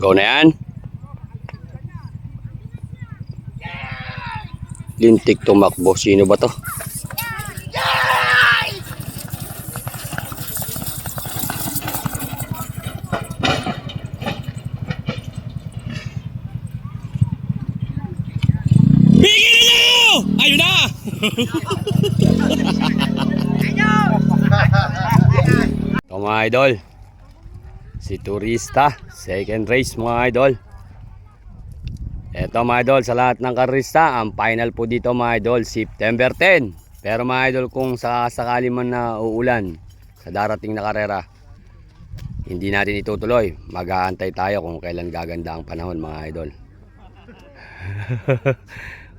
Go na yan. Lintik tumakbo. Sino ba to? Bigyan nyo! Ayun na! Ito mga idol, si Turista, second race mga idol. Ito mga idol, sa lahat ng karista, ang final po dito mga idol, September 10. Pero mga idol, kung sakali man na uulan sa darating na karera, hindi natin itutuloy. Mag-aantay tayo kung kailan gaganda ang panahon mga idol.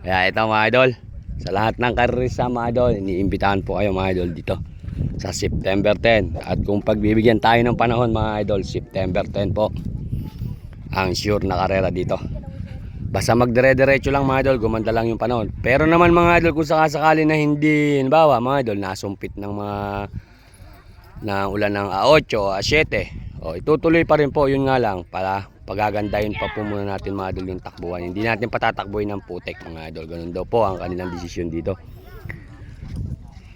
Kaya ito mga idol, sa lahat ng karista mga idol, iniimbitahan po kayo mga idol dito sa September 10. At kung pagbibigyan tayo ng panahon mga idol, September 10 po ang sure na karera dito. Basta magdire-diretso lang mga idol, gumanda lang yung panahon. Pero naman mga idol, kung sakasakali na hindi, halimbawa mga idol, nasumpit ng mga ulan ng A8 o A7, itutuloy pa rin po. Yun nga lang, para pagagandahin pa po muna natin mga idol yung takbuhan. Hindi natin patatakbuhin ng putek mga idol. Ganun daw po ang kanilang desisyon dito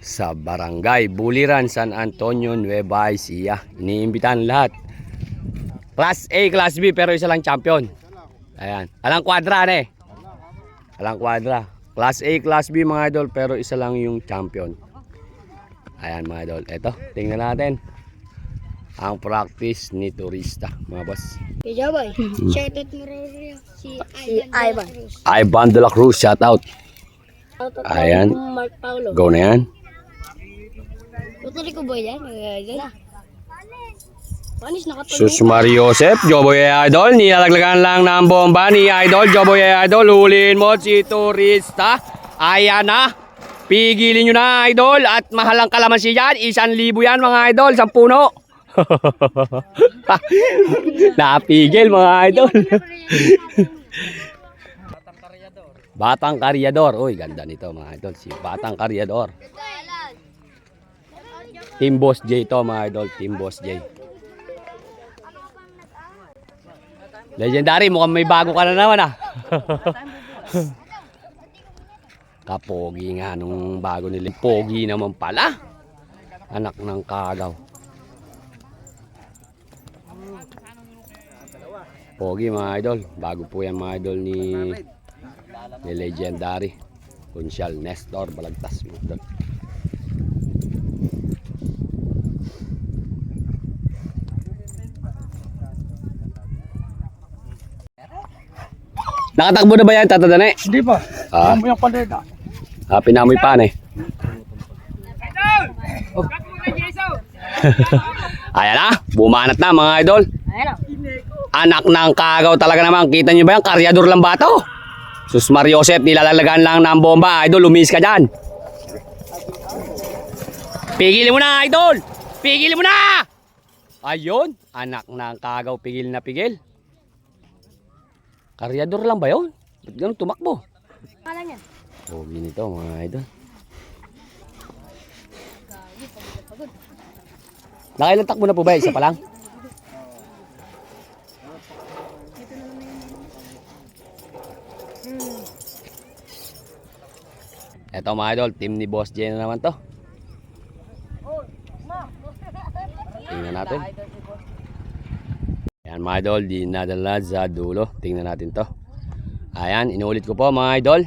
sa Barangay Buliran, San Antonio, Nueva Ecija. Iniimbitahan lahat. Class A, Class B, pero isa lang champion. Ayan. Alang kwadra na eh. Alang kwadra. Class A, Class B mga idol, pero isa lang yung champion. Ayan mga idol. Eto, tingnan natin ang practice ni Turista mga boss. Kaya boy, shoutout mo rin si Ivan. Ivan de la Cruz, shoutout. Ayan. Mark Paulo. Go na yan. Tutuloy ko boy yan. Panis nakatulog. Sus Mario Joseph, Joboy Idol, nilalaglagan lang ng bomba ni Idol, Joboy Idol, hulin mo si Turista. Ayan na, pigilin nyo na Idol, at mahal ang kalamansi yan, 1,000 yan mga Idol, 10 puno. Napigil mga Idol. Batang Karyador, uy ganda nito mga Idol, si Batang Karyador. Team Boss J to mga Idol, Team Boss J. Legendary, mukhang may bago ka na naman ah. Kapogi nga nung bago nila. Pogi naman pala. Anak ng kagaw. Pogi mga idol. Bago po yan mga idol ni Legendary. Kunsyal, Nestor, Balagtas mga idol. Nakatakbo na ba yan, Tata Dane? Hindi pa. Ah. Pinamoy ang paleta. Pinamoy pa eh. Ayan na, bumanat na mga idol. Anak ng kagaw talaga naman. Kita nyo ba yan? Karyador lang ba ito? Sus Mario Joseph, nilalalagan lang ng bomba. Idol, lumis ka dyan. Pigilin mo na, idol. Pigilin mo na. Ayun, anak ng kagaw, pigil na pigil. Karyador lang ba yun? Ba't ganun tumakbo? Kala niya. Oh, ginito mga idol. Nakailang takbo na po ba? Isa pa lang? Eto mga idol, team ni Boss J na naman to. Tingnan natin. Ayan mga idol, dinadala sa dulo. Tingnan natin to. Ayan, inuulit ko po mga idol.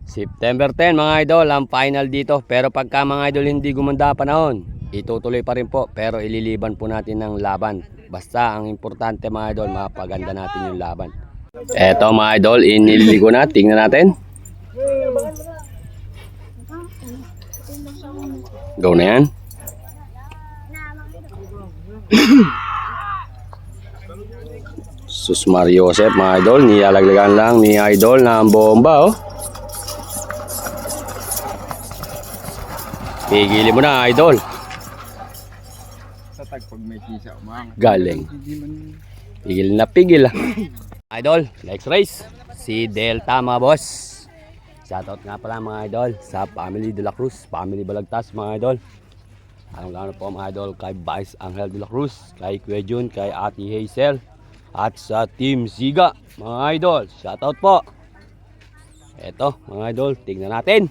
September 10 mga idol, ang final dito. Pero pagka mga idol hindi gumanda panahon, itutuloy pa rin po. Pero ililiban po natin ng laban. Basta ang importante mga idol, mapaganda natin yung laban. Eto mga idol, iniligo na. Tingnan natin. Go na yan. Sus Mario Joseph mga idol, nilalaglagan lang ni idol na ang bomba oh. Pigilin mo na idol. Tatag pag may sisa umang. Galing. Pigil na pigil ah. Idol, next race. Si Delta mga boss. Shoutout nga pala mga idol sa family de la Cruz, family Balagtas mga idol. Anong gano'n po mga idol kay Vice Angel de la Cruz, kay Kuya Jun, kay Ate Hazel, at sa Team Ziga, mga idol. Shoutout po. Eto, mga idol, tingnan natin.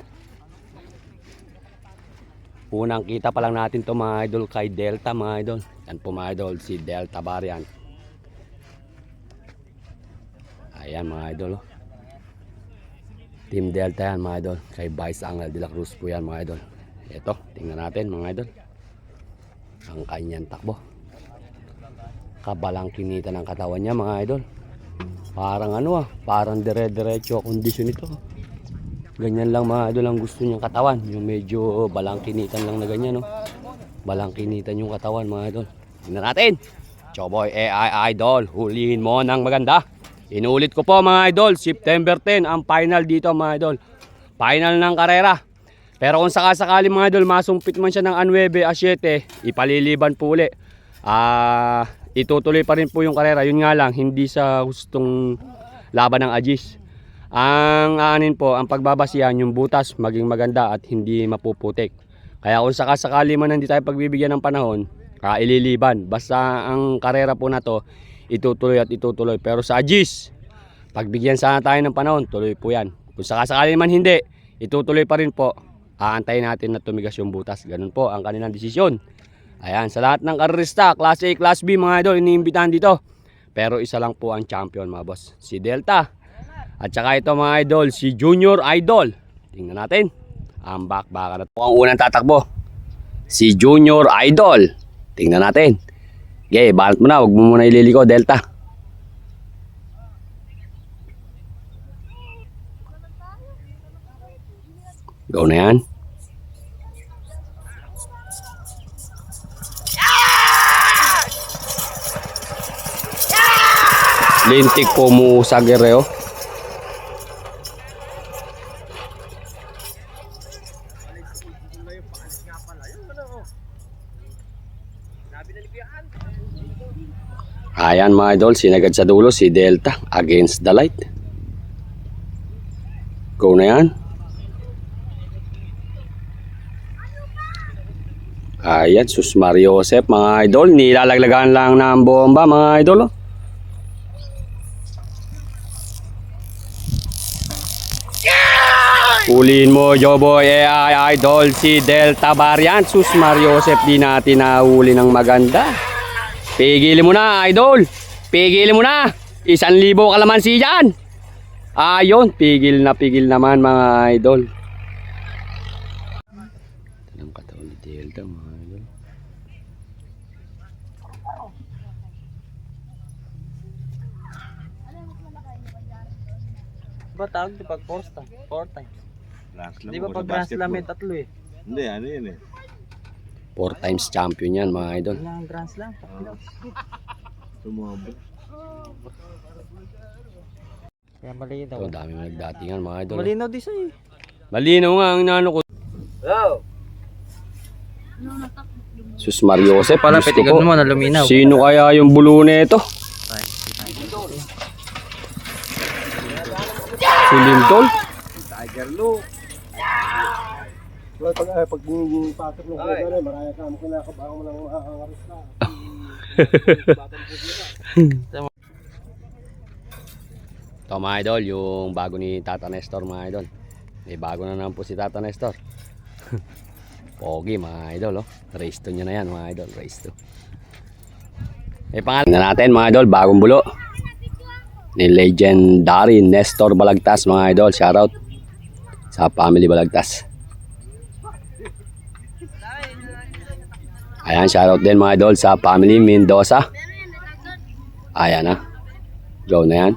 Unang kita pa lang natin to mga idol kay Delta, mga idol. Yan po mga idol, si Delta variant. Ayan mga idol. Team Delta yan mga idol. Kay Vice Angel de la Cruz po yan mga idol. Eto, tingnan natin mga idol. Ang kanyang takbo. Kabalang kinita ng katawan niya mga idol. Parang ano parang dire-diretso kondisyon ito. Ganyan lang mga idol ang gusto niyang katawan. Yung medyo balangkinitan lang na ganyan, no. Balangkinitan yung katawan mga idol. Tingnan natin. Choboy AI Idol, hulihin mo ng maganda. Inulit ko po mga idol, September 10 ang final dito mga idol. Final ng karera. Pero kung sakasakali mga idol, masumpit man siya ng 9 a 7, ipaliliban po uli. Itutuloy pa rin po yung karera. Yun nga lang, hindi sa gustong laban ng Agis. Ang aanin po, ang pagbabasihan, yung butas maging maganda at hindi mapuputik. Kaya kung sakasakali man hindi tayo pagbibigyan ng panahon, ililiban. Basta ang karera po na to, itutuloy at itutuloy. Pero sa Agis, pagbigyan sana tayo ng panahon, tuloy po yan. Kung sakasakali man hindi, itutuloy pa rin po. Aantayin natin na tumigas yung butas. Ganun po ang kanilang desisyon. Ayan, sa lahat ng karerista, Class A, Class B mga idol, iniimbitahan dito. Pero isa lang po ang champion mga boss, si Delta. At saka ito mga idol, si Junior Idol. Tingnan natin. Ang baka na po ang unang tatakbo. Si Junior Idol. Tingnan natin. Okay, balat mo na, huwag mo muna ililiko, Delta. Go na yan. Lintik po mo sa gereo. Ayan mga idol, sinagad sa dulo si Delta against the light. Go na yan. Ayan, sus Mario Joseph mga idol, nilalaglagan lang ng bomba mga idol. Ulihin mo, Joboy AI Idol, si Delta variant. Sus Mario Joseph, di natin nahuli ng maganda. Pigilin mo na, Idol. Pigilin mo na. 1,000 kalamansi dyan. Ayun, pigil naman mga idol. Tanong katawan ni Delta mga idol. Ba tawag di pag 4 times? Di ba pag Grand Slam may 3 eh? Hindi, ano yun eh. 4 times champion yan mga idol. Wala ang Grand Slam. Sumabot. Kaya malinaw. Ito, dami mga nagdatingan mga idol. Malinaw di sa'yo. Malinaw nga ang inano ko. Sus Mario Joseph, Pala, gusto petigan ko. mo na luminaw. Sino kaya yung bulo nito? Si Lindol? Tiger Lou. Pag patok ng kuya na, maraya ka mo kinakabahan mo lang makakaris na. Ito mga idol, yung bago ni Tata Nestor mga idol. May bago na naman po si Tata Nestor. Pogi mga idol, oh. Race 2 nyo na yan mga idol, race 2. May pangalan na natin mga idol, bagong bulo. Ni legendary Nestor Balagtas mga idol, shoutout sa family Balagtas. Ayan, shoutout din mga idol sa family Mendoza. Ayan na. Go na yan.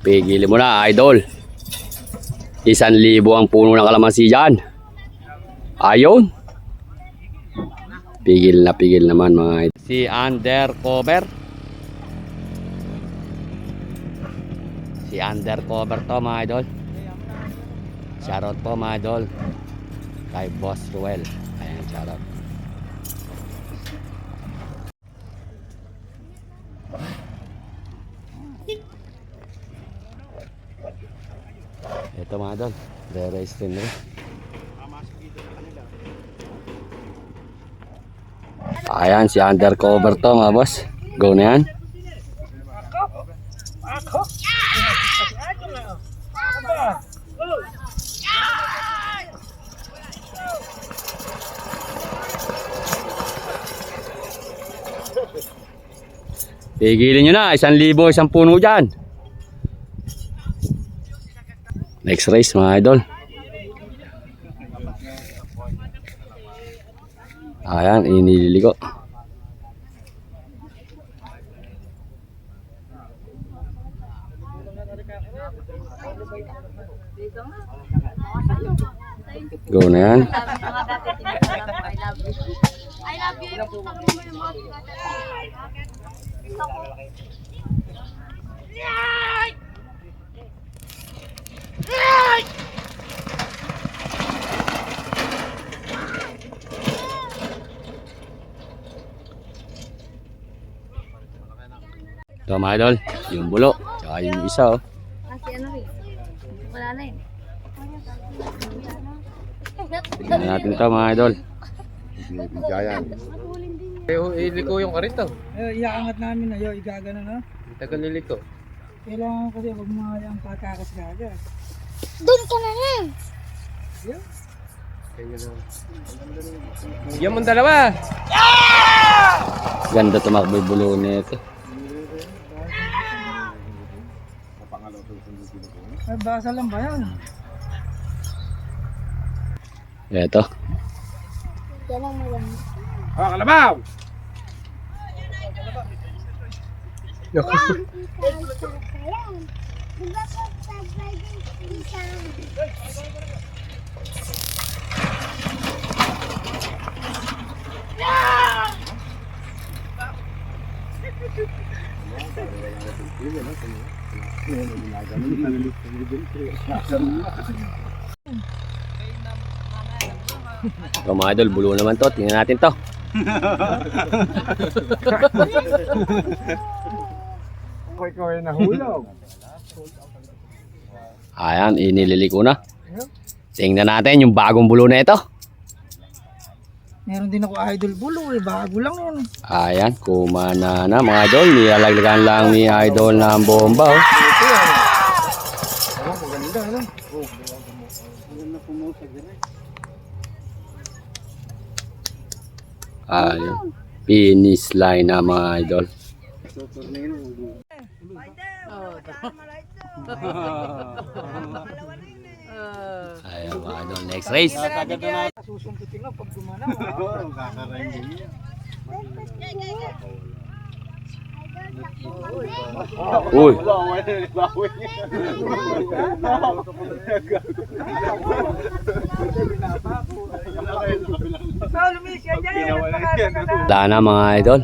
Pigilin mo na, idol. 1,000 ang puno ng kalamansi dyan. Ayun. Pigil naman mga idol. Si Undercover. Si Undercover to mga idol. Shoutout po mga idol. Kay Boss Ruel. Ayan, shoutout. Ito mga idol, re-race din rin. Ayan, si undercover to mga boss. Go na yan. Tigilin nyo na, 1,000 isang puno dyan. Next race mga idol. Ayan, inililigo. Go na yan. I love you. Ito mga idol, yung bulo, tsaka yung isa oh. Kasi ano rin. Wala na yun. Tingnan natin ito mga idol. Iliko yung karito. Iaangat namin na yun, igagano na. Tagal liliko. Kailangan kasi huwag mga ang patakas gaga. Doon ka na lang. Yan mong dalawa. Ganda tumakbo yung bulo nito. Ay, basa lang ba yan? Ito. Yan ang maganda. Oh, kalabaw! Ito mga idol, bulo naman to. Tingnan natin to. Ikaw ay nahulog. Ayan, inililiko na. Tingnan natin yung bagong bulo na ito. Meron din ako idol bulo eh, bago lang yan. Ayan, kumana na mga idol. Nilalaglagan lang ni idol na ang bomba oh. Maganda, ano? Maganda pumusag din eh. Ayan, finish line na mga idol. Ayan mga idol, next race. Susuntutin lang pag gumana. Oo, kakarain din niya. Uy, wala na mga idol.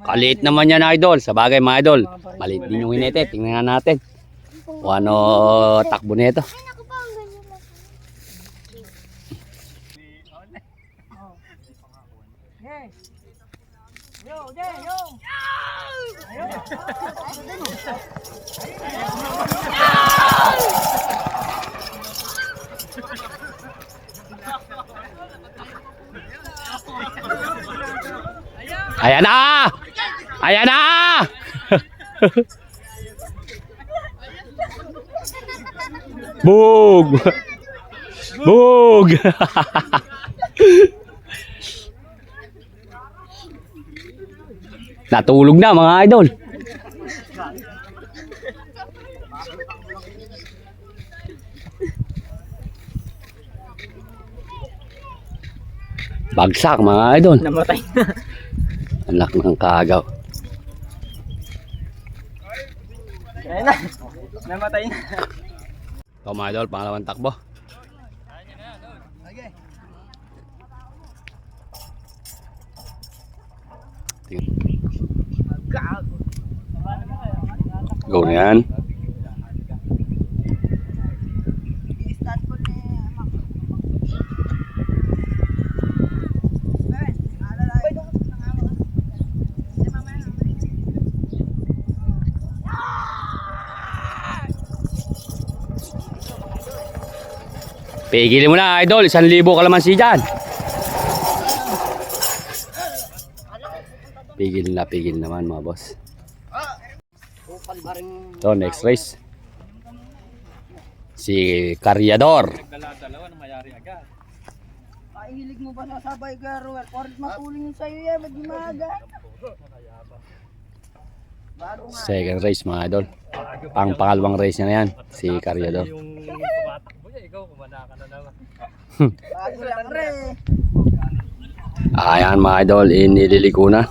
Kaliit naman yan idol. Sa bagay mga idol, maliit din yung hinete. Tingnan nga natin kung ano takbo nito. Ayan na! Ayan na! Bug! Bug! Natulog na mga idol. Bagsak mga idol. Namatay na. Anak ng kagaw. Ayun na. Namatay na. Ito mga idol, pangalawang takbo. Go na yan. Pigilin mo na, idol. 1,000 kalamansi dyan. Pigil naman mga boss. So, next race. Si Karyador. Hilig mo ba na sabay garo? Orit matuling sa'yo yan, ba't di maaga? Second race mga idol. Pangalawang race niya na yan. Si Karyador. Bago lang re. Ayan mga idol, inililiko na.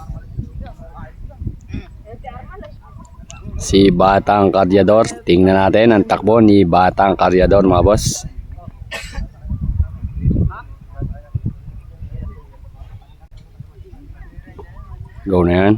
Si Batang Karyador. Tingnan natin ang takbo ni Batang Karyador mga boss. Go na yan.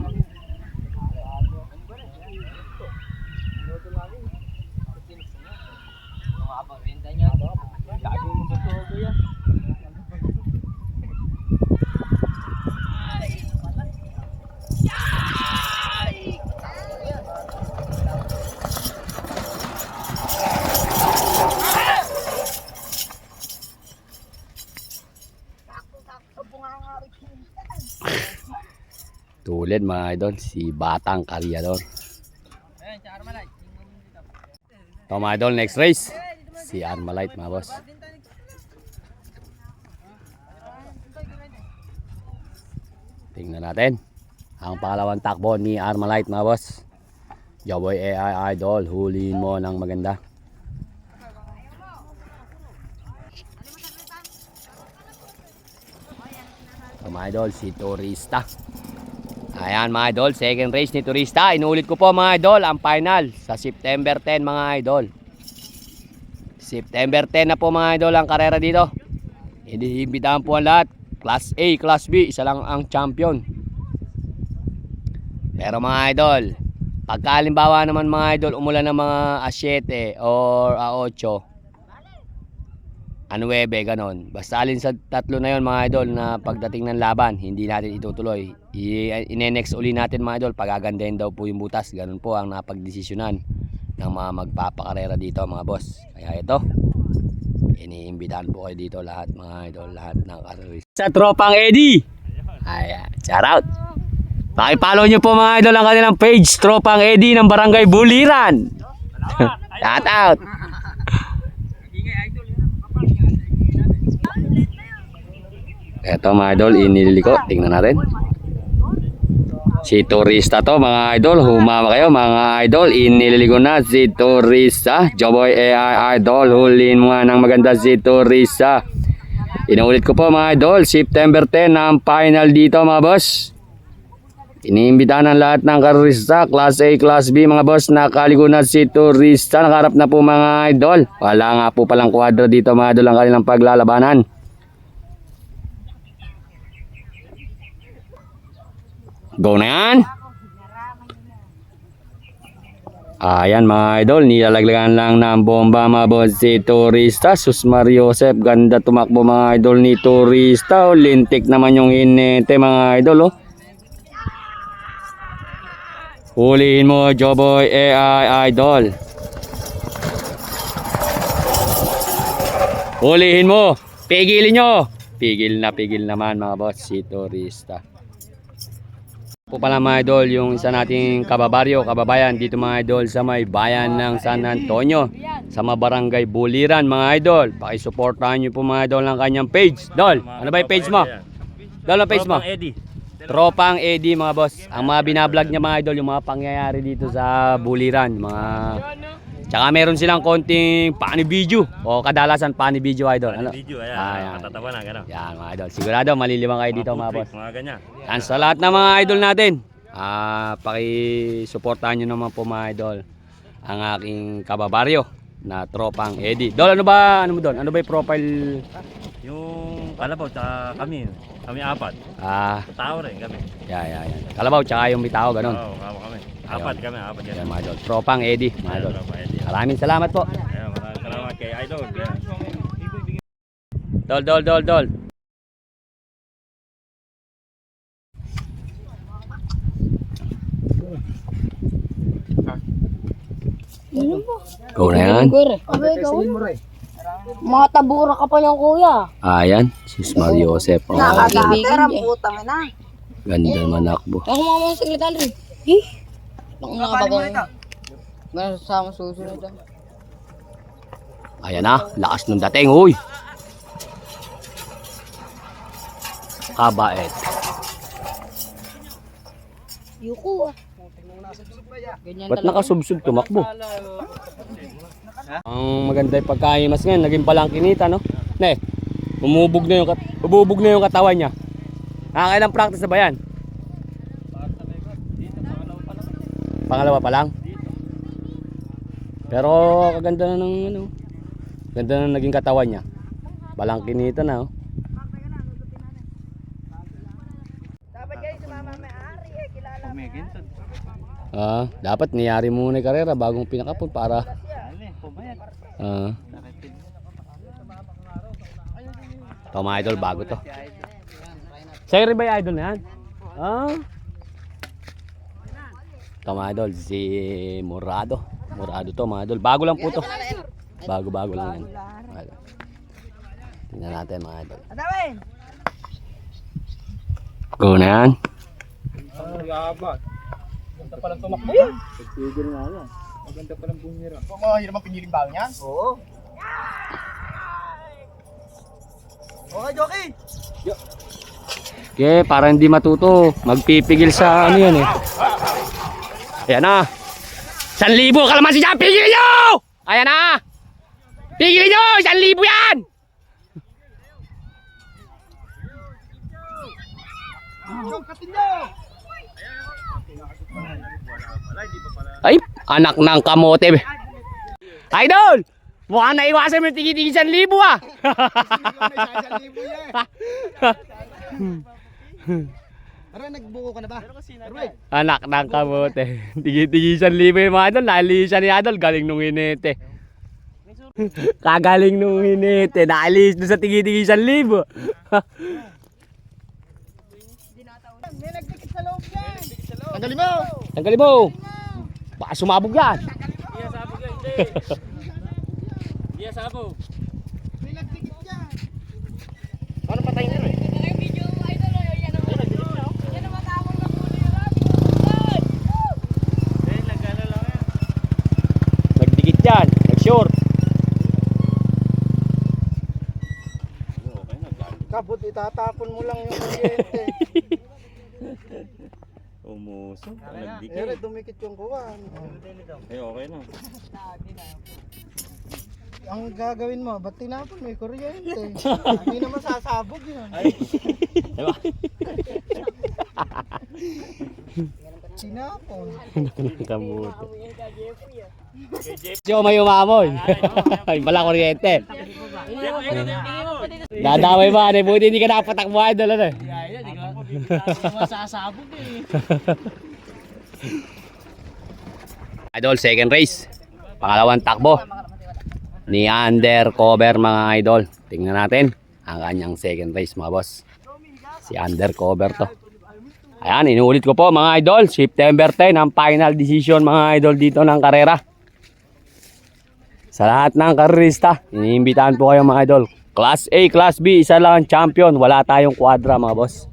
Tulad mga idol, si Batang Karyador. Ito mga idol, next race. Si Armalite mga boss. Tingnan natin ang pangalawang takbo ni Armalite mga boss. Joboy AI Idol, huliin mo ng maganda. Ito mga idol, si Turista. Ayan mga idol, second race ni Turista. Inuulit ko po mga idol, ang final sa September 10 mga idol. September 10 na po mga idol ang karera dito. Iniimbitahan po ang lahat. Class A, Class B, isa lang ang champion. Pero mga idol, pagka halimbawa naman mga idol, umulan ng mga A7 or A8, A9, ganon. Basta alin sa tatlo na yon mga idol na pagdating ng laban, hindi natin itutuloy. Ine-next uli natin mga idol, pagagandahin daw po yung butas. Ganon po ang napagdesisyonan ng mga magpapakarera dito mga boss. Kaya ito, iniimbitahan po kayo dito lahat mga idol, lahat ng kareris. Sa Tropang Eddie! Ayan, shout out! Pakipollow nyo po mga idol ang kanilang page, Tropang Eddie ng Barangay Buliran! Shout out! Eto mga idol, iniliko. Tingnan natin. Si Turista to mga idol. Humama kayo mga idol. Iniliko na si Turista. Joboy AI Idol. Huliin mo nga ng maganda si Turista. Inuulit ko po mga idol. September 10 ang final dito mga boss. Iniimbitahan ng lahat ng karista. Class A, Class B mga boss. Nakaligo na si Turista. Nakarap na po mga idol. Wala nga po palang kwadro dito mga idol ang kanilang paglalabanan. Go na yan. Ayan mga idol, nilalaglagan lang ng bomba mga boss si Turista. Sus Mariosep, ganda tumakbo mga idol ni Turista. O, lintik naman yung hinete mga idol. Huliin mo Joboy AI Idol. Huliin mo. Pigilin nyo. Pigil naman mga boss si Turista. Po pala mga idol, yung isa nating kababayan dito mga idol sa may bayan ng San Antonio, sa mga barangay Buliran mga idol. Pakisuportahan nyo po mga idol ng kanyang page. Dol, ano ba yung page mo? Dol, ang page mo? Tropang Eddie mga boss. Ang mga binablog niya mga idol, yung mga pangyayari dito sa Buliran, mga tsaka meron silang konting paani video o kadalasan paani video idol. Ano? Video, ayan. Ayan. Matatawa na, gano'n. Yan mga idol. Sigurado maliliwang kayo dito mga boss. Mga ganyan. Yan sa lahat ng mga idol natin. Paki-suportahan nyo naman po mga idol ang aking kababaryo na Tropang Eddie. Dol, ano ba mo doon? Ano ba yung profile? Yung Kalabaw, tsaka kami. Kami apat. Ah, Tao rin kami. yan. Kalabaw, tsaka yung bitaw, ganun. Oo, kami. Apat kami, apat yan. Yan mga idol. Tropang Eddie, mga idol. Ayan, Maraming salamat po. maraming salamat kay Idol. Ayan. Dol. Go na yan. Abay, ikaw. Mga tabura ka pa yung kuya. Ayan, si Smar Joseph. Oh, Nakakatera, putang na. ganda manakbo. Ako mama ng sekretary. Eh? Bang nakabagang. Meron sama susunod. Ayan na, lakas ng dating, huy. Kabait. Yuko ah. Ganyan Ba't nakasubsub tumakbo? Ang maganda yung pagkahimas ngayon, naging palangkinita, no? Ne, umubog na yung katawan niya. Nakakailang practice na ba yan? Pangalawa pa lang? Pero kaganda na ng ano, ganda na naging katawan niya. Balangkinita na, oh. Dapat kayo sumama may-ari eh, kilala mo. Dapat niyari muna yung karera bagong pinakapon para ito mga idol, bago to. Sa'yo rin ba yung idol na yan? Ito mga idol, si Morado to mga idol, bago lang po to. Bago lang yan. Tingnan natin mga idol. Adawin! Go na yan. Ganda palang tumakbo yan. Tigil nga yan. Maganda palang bumira. Mahirap ang piniling bawang yan? Oo. Okay, Jockey! Okay, para hindi matuto, magpipigil sa ano yan eh. Ayan na. 1,000 kalamansi dyan, pigilin nyo! Ayan na. Pigilin nyo, 1,000 yan! Ay, anak ng kamote. Idol! Mukhang naiwasan mo yung tigi-tigi 1,000 ah! Aray, nagbuko ka na ba? Anak ng kamote. Tigi-tigi 1,000 yung mga idol. Naalis siya ni idol. Galing nung hinete. Kagaling nung hinete. Naalis doon sa tigi-tigi 1,000. May nagdikit sa loob yan! Tanggalin mo! Tanggalin mo. Baka sumabog yan. Iya sabo. May nagdikit yan! Ano patayin nyo eh? Nagdikit yan. Nag-short. Kabut, itatapon mo lang yung kuryente. Umuso. Ere, dumikit yung kuwan. Okay na. Ang gagawin mo, ba't tinapon mo yung kuryente? Hindi naman sasabog yun. Tinapon. Kamote. Siyo may umamoy. Ay, wala kuryente. Dadaway ba? Ano, buti hindi ka nakapatakbo idol. Ano? Masasabog eh. Idol, second race. Pangalawang takbo ni Undercover mga idol. Tingnan natin ang kanyang second race mga boss. Si Undercover to. Ayan, inuulit ko po mga idol. September 10 ang final decision mga idol dito ng karera. Sa lahat ng karerista, iniimbitahan po kayo mga idol. Class A, Class B, isa lang ang champion. Wala tayong quadra mga boss.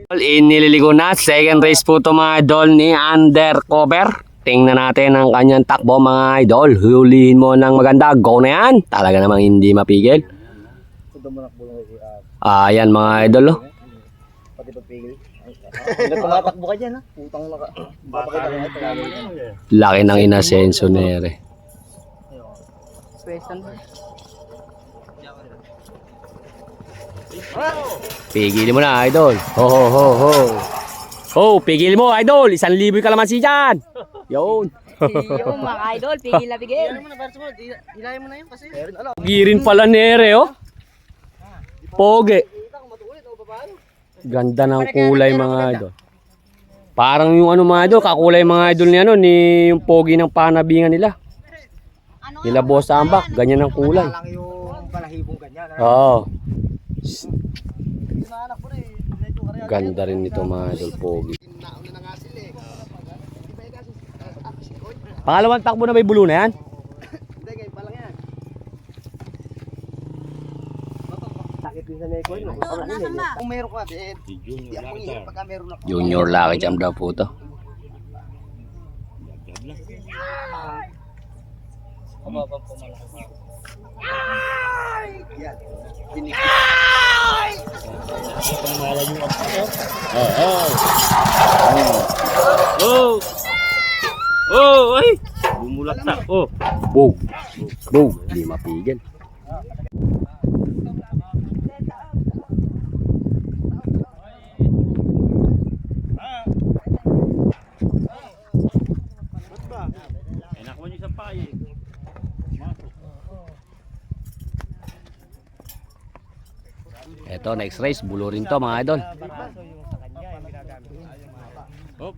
Inililigo na. Second race po ito mga idol ni Undercover. Tingnan natin ang kanyang takbo mga idol. Hulihin mo ng maganda. Go na yan. Talaga namang hindi mapigil. Ayan mga idol. Oh. Pati pagpigil. Tumatakbo ka dyan ha. Putang maka. Papakita ko ito. Laki ng inasenso na ere. Pigilin mo na idol. Ho ho ho ho. Oh, pigil mo idol. 1,000 kalamansi dyan. Yun. Yung mga idol, pigil na pigil. Hilayin mo na, Barso mo. Hilayin mo na yun kasi. Ano? Girin pala ni Ere, oh. Pogi. Ganda ng kulay mga idol. Parang yung ano mga idol, kakulay mga idol ni ano, ni yung pogi ng panabingan nila. Nila Boss Ambak, ganyan ang kulay. Lang yung balahibong ganyan. Oo. Ganda rin nito mga idol, pogi. Pangalawang takbo na may bulo na yan? Hindi, ganyan pa lang yan. Sakit din sa neko yun. Kung meron ka, hindi ako hirap pagka meron ako. Junior Lucky Jam daw po to. Yan. Binig. Oh! Oh! Ay! Bumulaktak. Oh! Bow. Bow. Di mapigil. Eh, nakuha niyo sa paye. Eto, next race. Bulo rin to mga idol. Oh!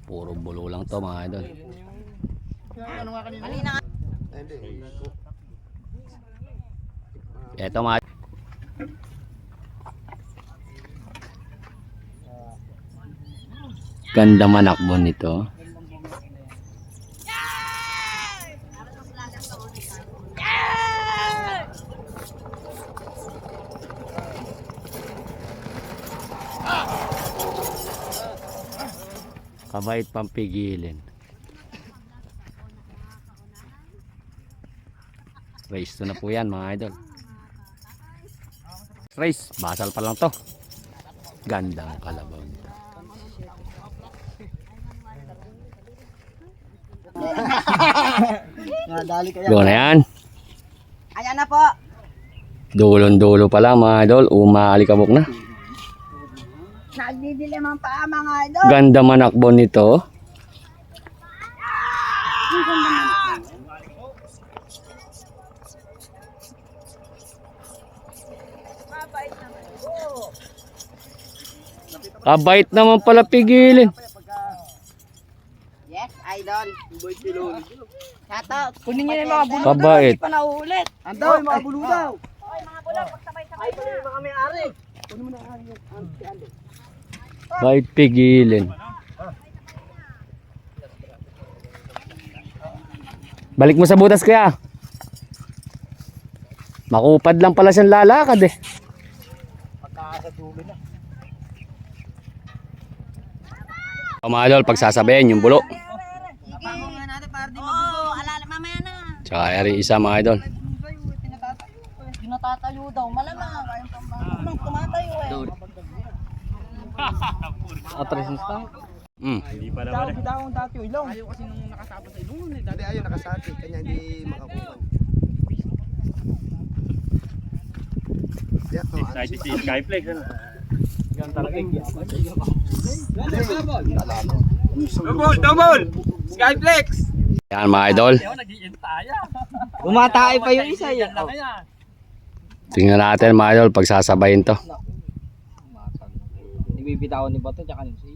Puro bulo lang to mga idol. Eto mga ganda manakbo nito. Kabait pampigilin. Race to na po yan mga idol. Race, basal pa lang to. Gandang kalabaw nito. Nadali kaya. Go na yan. Ayan na po. Dulon-dulo pa lang mga idol. Umaalikabok na. Nagdidilim ang paa mga idol. Ganda manakbo nito. Kabait naman pala pigilin. Yes, idol. Shout out. Kunin niyo na yung mga bulong. Kabait. Hindi pa nauulit. Andaw, yung mga bulo daw. Oy, mga bulong, magsabay-sabay na. Mga may-ari. Bait pigilin. Balik mo sa butas kaya. Makupad lang pala siyang lalakad eh. Mga idol, pagsasabayan yung bulo. Papango nga natin para di mabuto. Oo, alala, mamaya na. Tsaka eri isa mga idol. Hindi natatayo daw. Malamang. Malamang tumatayo eh. Atrasis pa. Hindi pa naman eh. Bidawang dati yung ilong. Ayaw kasi nung nakasapa sa ilong. Dati ayaw nakasati. Kanya hindi makakuha. Excited si Skyflex. Ano? Yan talaga yung Double! Skyflex! Yan mga idol. Bumatae pa yung isa yan. Tingnan natin mga idol, pagsasabayin to. Ibibitawan ni Bato tsaka ni Si.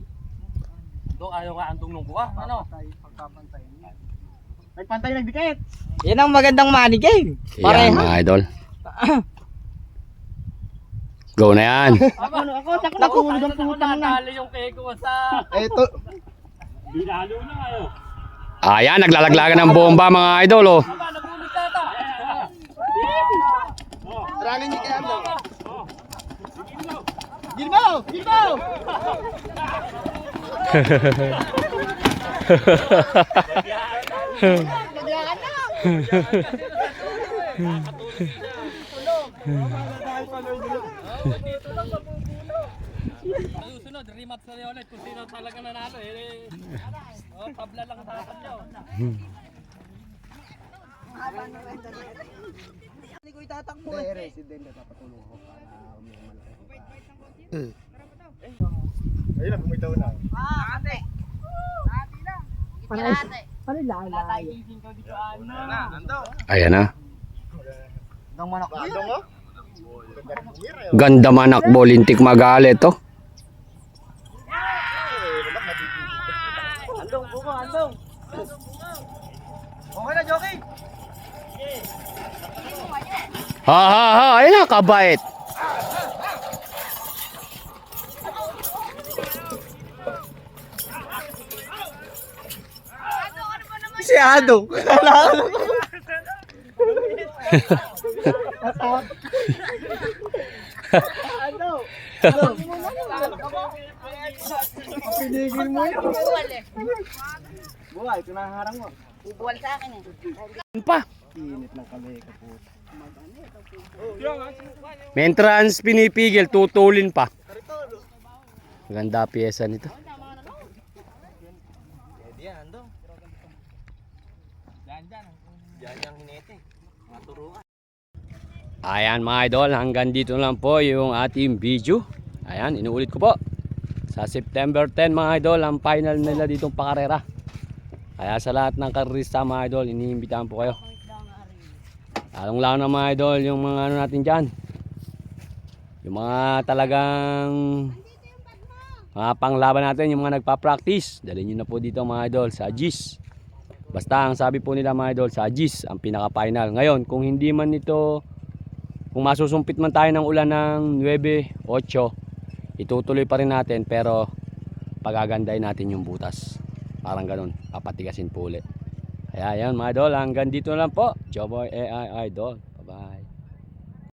Doon ayaw ka antong nung kuha. Ano? Nagpantay nagdikit. Yan ang magandang money game. Yan mga idol. Go na yan. Ako nakuhulog ang puta na. Nadali yung keko sa... Eto. Binalo na kayo. Ayan, naglalaglagan ng bomba mga idol oh. Nagulog ka ito. Rally niya kaya mo. Gilmo! Gilmo! Susunod, rematch na ulit kung sino talaga nanalo. Tabla lang tapat nyo. Hindi ko itatakbo Hindi, eh. resident na papatulong ko para umiyaman. Ayun na, bumitaw na. Ate. Ate lang. Ayan na. Ang manak mo. Andong mo? Ganda manakbo, lintik magalit to. Andong, bunga, andong. Okay na, Joking. Ha ha ha, ayun na, kabait. Si Adong. Pinigil mo yun. Buhay, kunaharang mo. Bubuwal sa akin eh. Ano pa? Init ng kamay ka po. May entrance pinipigil, tutulin pa. Ganda pyesa nito. Pwede yan, andong. Diyan yung hinete. Maturuan. Ayan mga idol, hanggang dito lang po yung ating video. Ayan, inuulit ko po. Sa September 10 mga idol, ang final nila ditong pakarera. Kaya sa lahat ng karerista mga idol, iniimbitahan po kayo. Lalong-lalo na mga idol, yung mga ano natin dyan. Yung mga talagang mga panglaban natin, yung mga nagpa-practice. Dalhin nyo na po dito mga idol sa GIS. Basta ang sabi po nila mga idol, sa GIS ang pinaka-final. Ngayon, kung hindi man ito, kung masusumpit man tayo ng ulan ng 9, 8, itutuloy pa rin natin pero pagagandahin natin yung butas. Parang ganun, papatigasin po ulit. Kaya yan mga idol, hanggang dito lang po. Joboy AI Idol.